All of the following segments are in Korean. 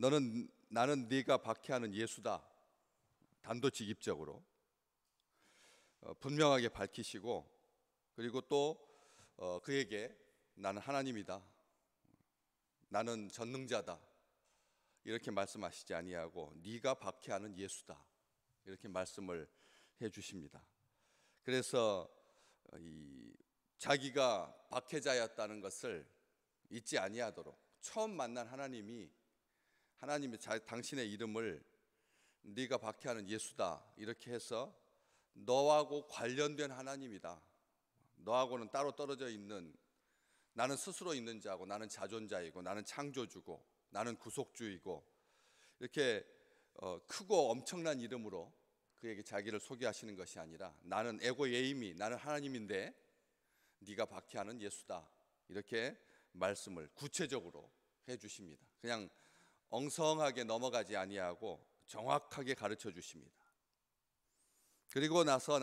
나는 네가 박해하는 예수다. 단도직입적으로 분명하게 밝히시고, 그리고 또 그에게 나는 하나님이다, 나는 전능자다 이렇게 말씀하시지 아니하고 네가 박해하는 예수다 이렇게 말씀을 해 주십니다. 그래서 자기가 박해자였다는 것을 잊지 아니하도록 처음 만난 하나님이 당신의 이름을 네가 박해하는 예수다 이렇게 해서 너하고 관련된 하나님이다, 너하고는 따로 떨어져 있는, 나는 스스로 있는 자고, 나는 자존자이고, 나는 창조주고, 나는 구속주이고, 이렇게 크고 엄청난 이름으로 그에게 자기를 소개하시는 것이 아니라 나는 에고 예이미, 나는 하나님인데 네가 박해하는 예수다 이렇게 말씀을 구체적으로 해 주십니다. 그냥 엉성하게 넘어가지 아니하고 정확하게 가르쳐 주십니다. 그리고 나서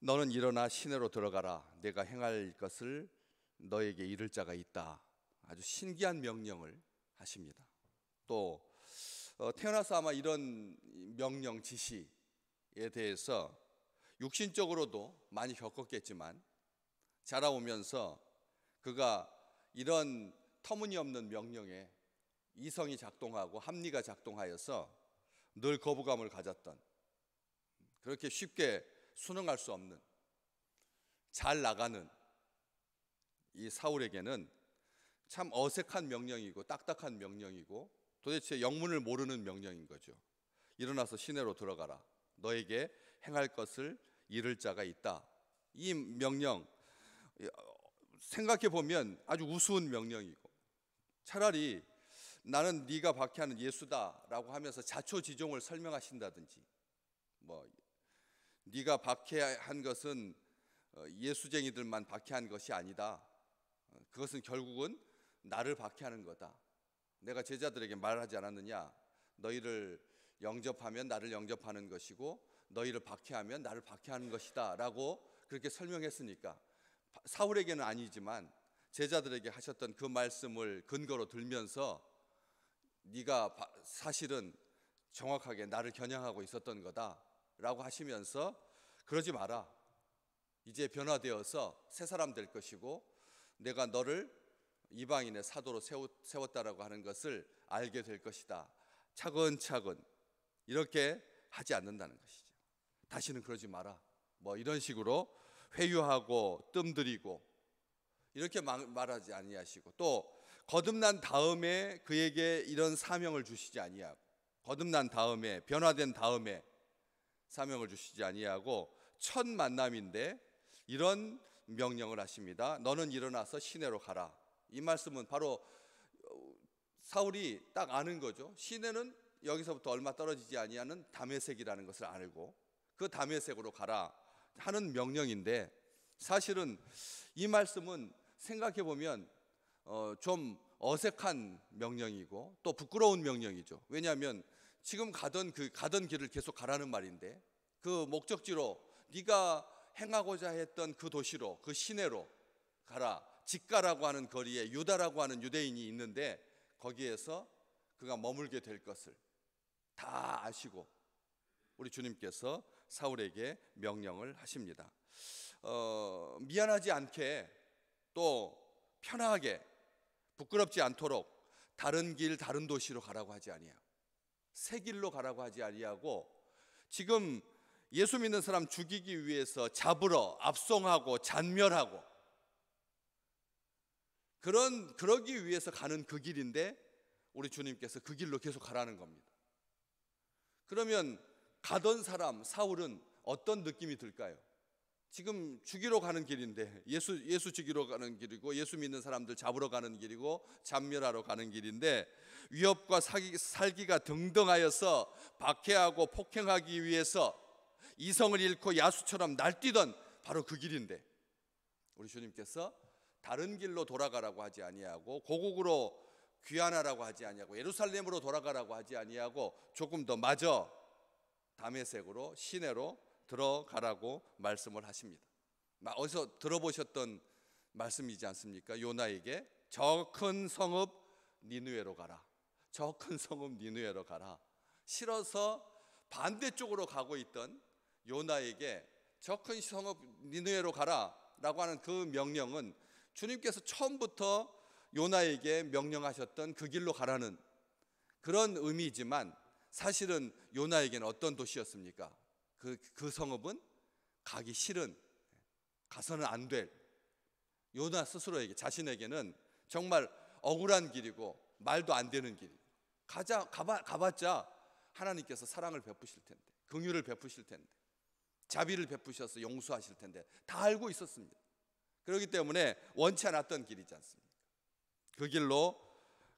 너는 일어나 시내로 들어가라, 내가 행할 것을 너에게 이를 자가 있다. 아주 신기한 명령을 하십니다. 또 태어나서 아마 이런 명령 지시에 대해서 육신적으로도 많이 겪었겠지만 자라오면서 그가 이런 터무니없는 명령에 이성이 작동하고 합리가 작동하여서 늘 거부감을 가졌던, 그렇게 쉽게 순응할 수 없는, 잘 나가는 이 사울에게는 참 어색한 명령이고 딱딱한 명령이고 도대체 영문을 모르는 명령인 거죠. 일어나서 시내로 들어가라, 너에게 행할 것을 이를 자가 있다. 이 명령 생각해 보면 아주 우스운 명령이고, 차라리 나는 네가 박해하는 예수다라고 하면서 자초지종을 설명하신다든지, 네가 박해한 것은 예수쟁이들만 박해한 것이 아니다, 그것은 결국은 나를 박해하는 거다. 내가 제자들에게 말하지 않았느냐, 너희를 영접하면 나를 영접하는 것이고 너희를 박해하면 나를 박해하는 것이다 라고 그렇게 설명했으니까, 사울에게는 아니지만 제자들에게 하셨던 그 말씀을 근거로 들면서 네가 사실은 정확하게 나를 겨냥하고 있었던 거다 라고 하시면서, 그러지 마라, 이제 변화되어서 새 사람 될 것이고 내가 너를 이방인의 사도로 세웠다라고 하는 것을 알게 될 것이다, 차근차근 이렇게 하지 않는다는 것이죠. 다시는 그러지 마라, 이런 식으로 회유하고 뜸들이고 이렇게 말하지 아니하시고, 또 거듭난 다음에 그에게 이런 사명을 주시지 아니하고, 거듭난 다음에 변화된 다음에 사명을 주시지 아니하고 첫 만남인데 이런 명령을 하십니다. 너는 일어나서 시내로 가라. 이 말씀은 바로 사울이 딱 아는 거죠. 시내는 여기서부터 얼마 떨어지지 아니하는 다메섹이라는 것을 알고 그 다메섹으로 가라 하는 명령인데, 사실은 이 말씀은 생각해 보면 좀 어색한 명령이고 또 부끄러운 명령이죠. 왜냐하면 지금 가던 길을 계속 가라는 말인데, 그 목적지로 네가 행하고자 했던 그 도시로, 그 시내로 가라. 직가라고 하는 거리에 유다라고 하는 유대인이 있는데 거기에서 그가 머물게 될 것을 다 아시고 우리 주님께서 사울에게 명령을 하십니다. 미안하지 않게 또 편하게 부끄럽지 않도록 다른 길 다른 도시로 가라고 하지 아니하고 새 길로 가라고 하지 아니하고, 지금 예수 믿는 사람 죽이기 위해서 잡으러 압송하고 잔멸하고 그러기 위해서 가는 그 길인데 우리 주님께서 그 길로 계속 가라는 겁니다. 그러면 가던 사람 사울은 어떤 느낌이 들까요? 지금 죽이러 가는 길인데, 예수 죽이러 가는 길이고 예수 믿는 사람들 잡으러 가는 길이고 잔멸하러 가는 길인데, 위협과 살기가 등등하여서 박해하고 폭행하기 위해서 이성을 잃고 야수처럼 날뛰던 바로 그 길인데 우리 주님께서 다른 길로 돌아가라고 하지 아니하고 고국으로 귀환하라고 하지 아니하고 예루살렘으로 돌아가라고 하지 아니하고 조금 더 마저 다메섹으로 시내로 들어가라고 말씀을 하십니다. 어디서 들어보셨던 말씀이지 않습니까? 요나에게 저 큰 성읍 니느웨로 가라, 저 큰 성읍 니느웨로 가라. 싫어서 반대쪽으로 가고 있던 요나에게 저 큰 성읍 니느웨로 가라 라고 하는 그 명령은 주님께서 처음부터 요나에게 명령하셨던 그 길로 가라는 그런 의미이지만, 사실은 요나에게는 어떤 도시였습니까? 그 성읍은 가기 싫은, 가서는 안 될, 요나 스스로에게, 자신에게는 정말 억울한 길이고 말도 안 되는 길. 가봤자 하나님께서 사랑을 베푸실 텐데, 긍휼을 베푸실 텐데, 자비를 베푸셔서 용서하실 텐데 다 알고 있었습니다. 그렇기 때문에 원치 않았던 길이지 않습니까? 그 길로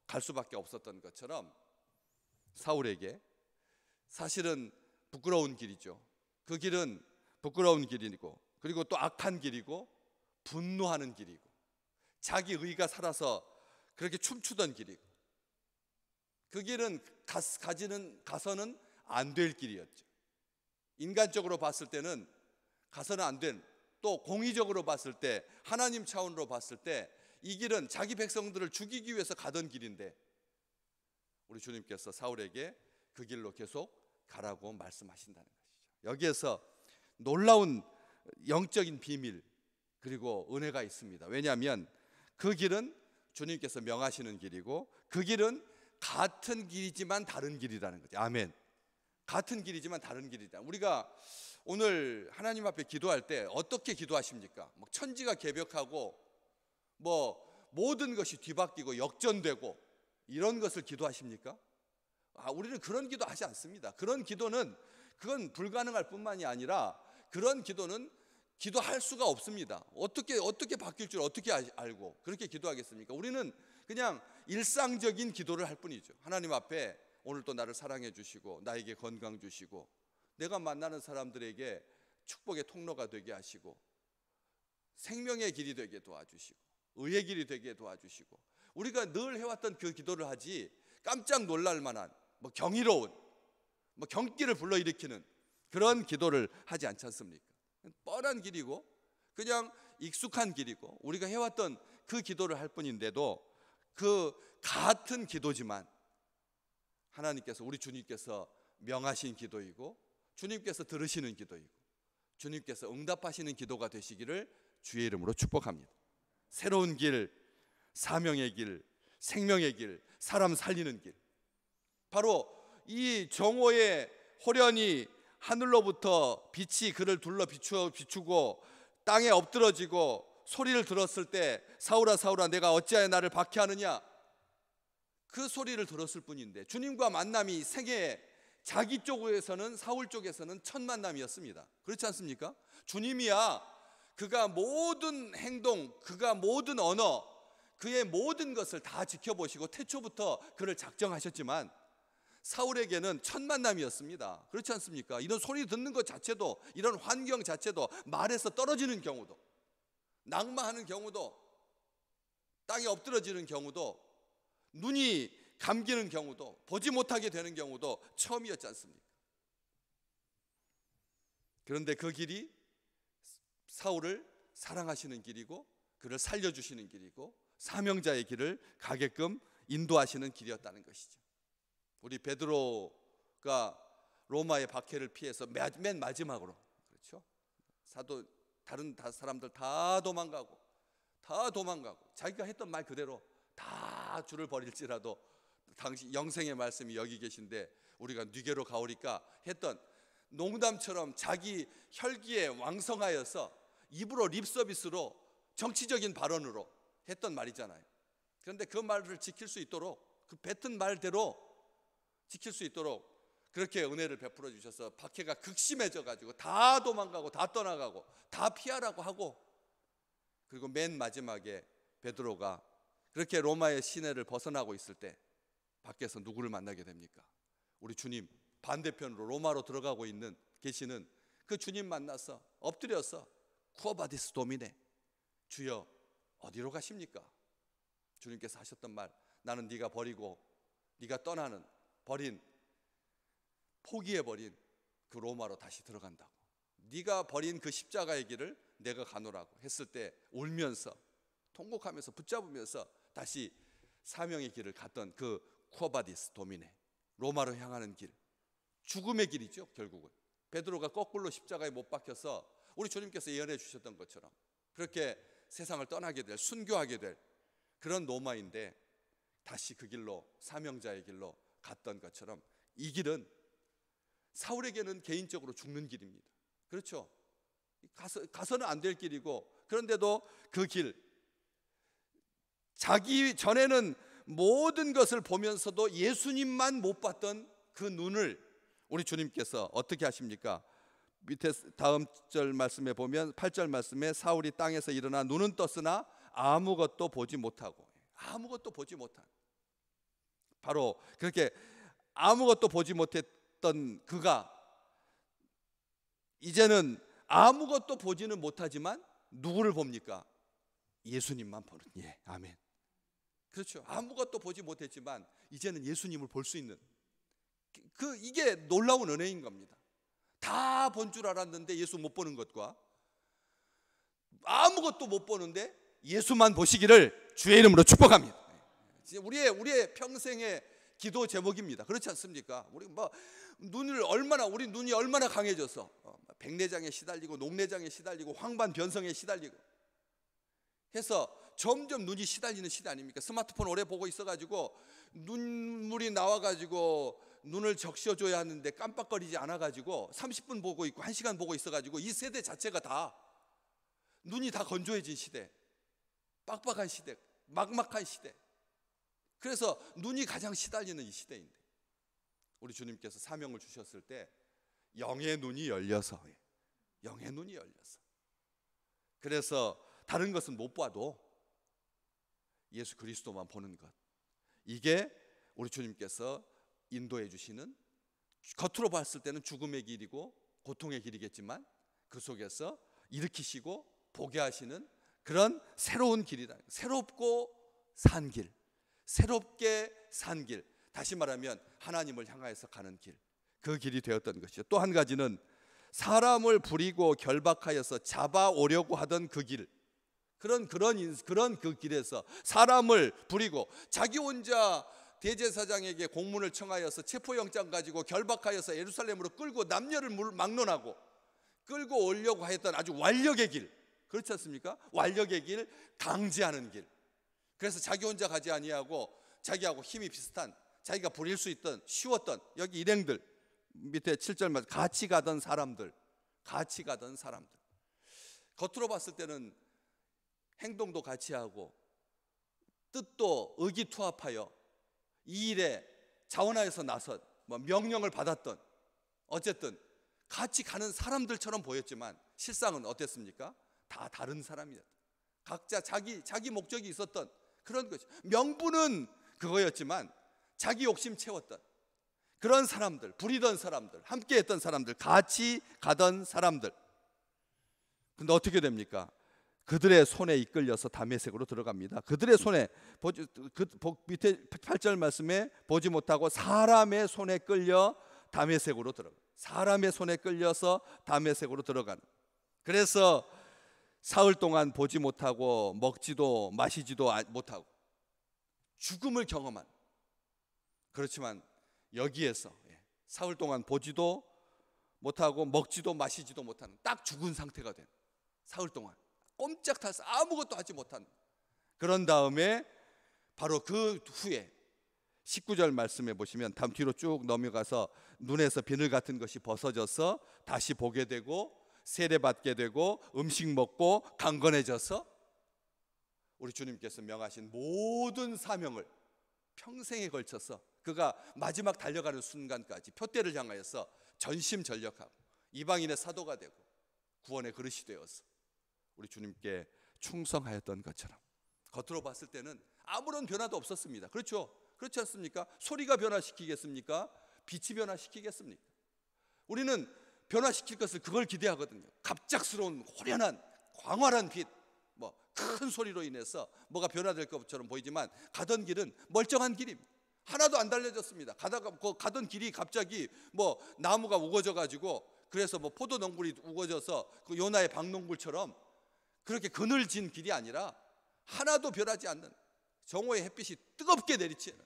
갈 수밖에 없었던 것처럼 사울에게 사실은 부끄러운 길이죠. 그 길은 부끄러운 길이고, 그리고 또 악한 길이고, 분노하는 길이고, 자기 의가 살아서 그렇게 춤추던 길이고, 그 길은 가서는 안 될 길이었죠. 인간적으로 봤을 때는 가서는 안 된, 또 공의적으로 봤을 때, 하나님 차원으로 봤을 때 이 길은 자기 백성들을 죽이기 위해서 가던 길인데, 우리 주님께서 사울에게 그 길로 계속 가라고 말씀하신다는 것이죠. 여기에서 놀라운 영적인 비밀 그리고 은혜가 있습니다. 왜냐하면 그 길은 주님께서 명하시는 길이고, 그 길은 같은 길이지만 다른 길이라는 거죠. 아멘. 같은 길이지만 다른 길이다. 우리가 오늘 하나님 앞에 기도할 때 어떻게 기도하십니까? 막 천지가 개벽하고 모든 것이 뒤바뀌고 역전되고 이런 것을 기도하십니까? 우리는 그런 기도 하지 않습니다. 그런 기도는 그건 불가능할 뿐만이 아니라, 그런 기도는 기도할 수가 없습니다. 어떻게 바뀔 줄 어떻게 알고 그렇게 기도하겠습니까? 우리는 그냥 일상적인 기도를 할 뿐이죠. 하나님 앞에 오늘 또 나를 사랑해 주시고, 나에게 건강 주시고, 내가 만나는 사람들에게 축복의 통로가 되게 하시고, 생명의 길이 되게 도와주시고, 의의 길이 되게 도와주시고, 우리가 늘 해왔던 그 기도를 하지, 깜짝 놀랄 만한 경이로운 경기를 불러일으키는 그런 기도를 하지 않지 않습니까? 뻔한 길이고 그냥 익숙한 길이고 우리가 해왔던 그 기도를 할 뿐인데도, 그 같은 기도지만 하나님께서, 우리 주님께서 명하신 기도이고, 주님께서 들으시는 기도이고, 주님께서 응답하시는 기도가 되시기를 주의 이름으로 축복합니다. 새로운 길, 사명의 길, 생명의 길, 사람 살리는 길, 바로 이 정오에 호련히 하늘로부터 빛이 그를 둘러 비추고 땅에 엎드러지고 소리를 들었을 때, 사울아 사울아 내가 어찌하여 나를 박해하느냐, 그 소리를 들었을 뿐인데, 주님과 만남이 생애에 자기 쪽에서는, 사울 쪽에서는 첫 만남이었습니다. 그렇지 않습니까? 주님이야 그가 모든 행동, 그가 모든 언어, 그의 모든 것을 다 지켜보시고 태초부터 그를 작정하셨지만, 사울에게는 첫 만남이었습니다. 그렇지 않습니까? 이런 소리 듣는 것 자체도, 이런 환경 자체도, 말에서 떨어지는 경우도, 낙마하는 경우도, 땅에 엎드러지는 경우도, 눈이 감기는 경우도, 보지 못하게 되는 경우도 처음이었지 않습니까? 그런데 그 길이 사울을 사랑하시는 길이고, 그를 살려주시는 길이고, 사명자의 길을 가게끔 인도하시는 길이었다는 것이죠. 우리 베드로가 로마의 박해를 피해서 맨 마지막으로, 그렇죠? 다른 사람들 다 도망가고 자기가 했던 말 그대로 다 주를 버릴지라도 당시 영생의 말씀이 여기 계신데, 우리가 뉘게로 가오리까 했던 농담처럼 자기 혈기에 왕성하여서 입으로 립서비스로 정치적인 발언으로 했던 말이잖아요. 그런데 그 말을 지킬 수 있도록, 그 뱉은 말대로 지킬 수 있도록 그렇게 은혜를 베풀어 주셔서 박해가 극심해져 가지고 다 도망가고 다 떠나가고 다 피하라고 하고, 그리고 맨 마지막에 베드로가 그렇게 로마의 시내를 벗어나고 있을 때 밖에서 누구를 만나게 됩니까? 우리 주님, 반대편으로 로마로 들어가고 계시는 그 주님 만나서 엎드려서 쿠어바디스 도미네, 주여 어디로 가십니까? 주님께서 하셨던 말, 나는 네가 버리고 네가 포기해버린 그 로마로 다시 들어간다고. 네가 버린 그 십자가의 길을 내가 가노라고 했을 때 울면서 통곡하면서 붙잡으면서 다시 사명의 길을 갔던 그 쿠어바디스 도미네, 로마로 향하는 길, 죽음의 길이죠. 결국은 베드로가 거꾸로 십자가에 못 박혀서 우리 주님께서 예언해 주셨던 것처럼 그렇게 세상을 떠나게 될, 순교하게 될 그런 로마인데, 다시 그 길로, 사명자의 길로 갔던 것처럼 이 길은 사울에게는 개인적으로 죽는 길입니다. 그렇죠? 가서는 안 될 길이고, 그런데도 그 길, 자기 전에는 모든 것을 보면서도 예수님만 못 봤던 그 눈을 우리 주님께서 어떻게 하십니까? 밑에 다음 절 말씀에 보면 8절 말씀에 사울이 땅에서 일어나 눈은 떴으나 아무것도 보지 못하고, 아무것도 보지 못한, 바로 그렇게 아무것도 보지 못했던 그가 이제는 아무것도 보지는 못하지만 누구를 봅니까? 예수님만 보는. 예, 아멘. 그렇죠. 아무것도 보지 못했지만 이제는 예수님을 볼 수 있는, 이게 놀라운 은혜인 겁니다. 다 본 줄 알았는데 예수 못 보는 것과 아무것도 못 보는데 예수만 보시기를 주의 이름으로 축복합니다. 우리의 평생의 기도 제목입니다. 그렇지 않습니까? 우리 우리 눈이 얼마나 강해져서 백내장에 시달리고 녹내장에 시달리고 황반 변성에 시달리고 해서 점점 눈이 시달리는 시대 아닙니까? 스마트폰 오래 보고 있어가지고 눈물이 나와가지고 눈을 적셔줘야 하는데 깜빡거리지 않아가지고 30분 보고 있고 1시간 보고 있어가지고 이 세대 자체가 다 눈이 다 건조해진 시대, 빡빡한 시대, 막막한 시대. 그래서 눈이 가장 시달리는 이 시대인데, 우리 주님께서 사명을 주셨을 때 영의 눈이 열려서, 영의 눈이 열려서, 그래서 다른 것은 못 봐도 예수 그리스도만 보는 것, 이게 우리 주님께서 인도해 주시는, 겉으로 봤을 때는 죽음의 길이고 고통의 길이겠지만 그 속에서 일으키시고 보게 하시는 그런 새로운 길이다. 새롭고 산 길, 새롭게 산 길, 다시 말하면 하나님을 향하여서 가는 길, 그 길이 되었던 것이죠. 또 한 가지는 사람을 부리고 결박하여서 잡아오려고 하던 그 길, 그런 그 길에서 사람을 부리고 자기 혼자 대제사장에게 공문을 청하여서 체포영장 가지고 결박하여서 예루살렘으로 끌고 남녀를 막론하고 끌고 오려고 했던 아주 완력의 길, 그렇지 않습니까? 완력의 길, 강제하는 길. 그래서 자기 혼자 가지 아니하고 자기하고 힘이 비슷한, 자기가 부릴 수 있던, 쉬웠던 여기 일행들, 밑에 7절 말씀, 같이 가던 사람들, 같이 가던 사람들. 겉으로 봤을 때는 행동도 같이 하고 뜻도 의기투합하여 이 일에 자원하여서 나선, 명령을 받았던, 어쨌든 같이 가는 사람들처럼 보였지만 실상은 어땠습니까? 다 다른 사람이었다. 각자 자기 목적이 있었던 그런 것이, 명분은 그거였지만 자기 욕심 채웠던 그런 사람들, 부리던 사람들, 함께 했던 사람들, 같이 가던 사람들. 근데 어떻게 됩니까? 그들의 손에 이끌려서 다메섹으로 들어갑니다. 그들의 손에, 밑에 8절 말씀에 보지 못하고 사람의 손에 끌려 다메섹으로 들어가. 사람의 손에 끌려서 다메섹으로 들어가는. 그래서 사흘 동안 보지 못하고 먹지도 마시지도 못하고 죽음을 경험한, 그렇지만 여기에서 사흘 동안 보지도 못하고 먹지도 마시지도 못하는 딱 죽은 상태가 된, 사흘 동안 꼼짝 탈수 아무것도 하지 못한, 그런 다음에 바로 그 후에 19절 말씀에 보시면 다음 뒤로 쭉 넘어가서 눈에서 비늘 같은 것이 벗어져서 다시 보게 되고 세례받게 되고 음식 먹고 강건해져서 우리 주님께서 명하신 모든 사명을 평생에 걸쳐서 그가 마지막 달려가는 순간까지 표대를 향하여서 전심전력하고 이방인의 사도가 되고 구원의 그릇이 되어서 우리 주님께 충성하였던 것처럼, 겉으로 봤을 때는 아무런 변화도 없었습니다. 그렇죠? 그렇지 않습니까? 소리가 변화시키겠습니까? 빛이 변화시키겠습니까? 우리는 변화시킬 것을 그걸 기대하거든요. 갑작스러운 호련한 광활한 빛, 큰 소리로 인해서 뭐가 변화될 것처럼 보이지만 가던 길은 멀쩡한 길입니다. 하나도 안 달려졌습니다. 가던 길이 갑자기 나무가 우거져 가지고, 그래서 포도농굴이 우거져서 그 요나의 박농굴처럼 그렇게 그늘진 길이 아니라 하나도 변하지 않는 정오의 햇빛이 뜨겁게 내리치는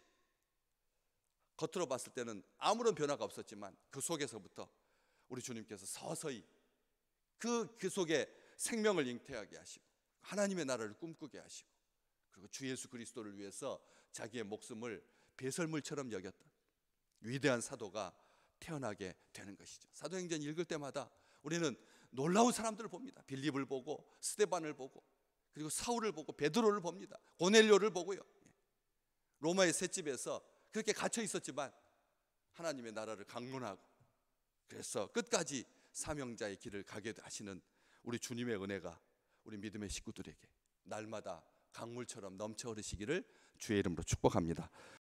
겉으로 봤을 때는 아무런 변화가 없었지만 그 속에서부터 우리 주님께서 서서히 그 속에 생명을 잉태하게 하시고 하나님의 나라를 꿈꾸게 하시고 그리고 주 예수 그리스도를 위해서 자기의 목숨을 배설물처럼 여겼던 위대한 사도가 태어나게 되는 것이죠. 사도행전 읽을 때마다 우리는 놀라운 사람들을 봅니다. 빌립을 보고 스데반을 보고 그리고 사울을 보고 베드로를 봅니다. 고넬료를 보고요. 로마의 셋집에서 그렇게 갇혀 있었지만 하나님의 나라를 강론하고 그래서 끝까지 사명자의 길을 가게 하시는 우리 주님의 은혜가 우리 믿음의 식구들에게 날마다 강물처럼 넘쳐 흐르시기를 주의 이름으로 축복합니다.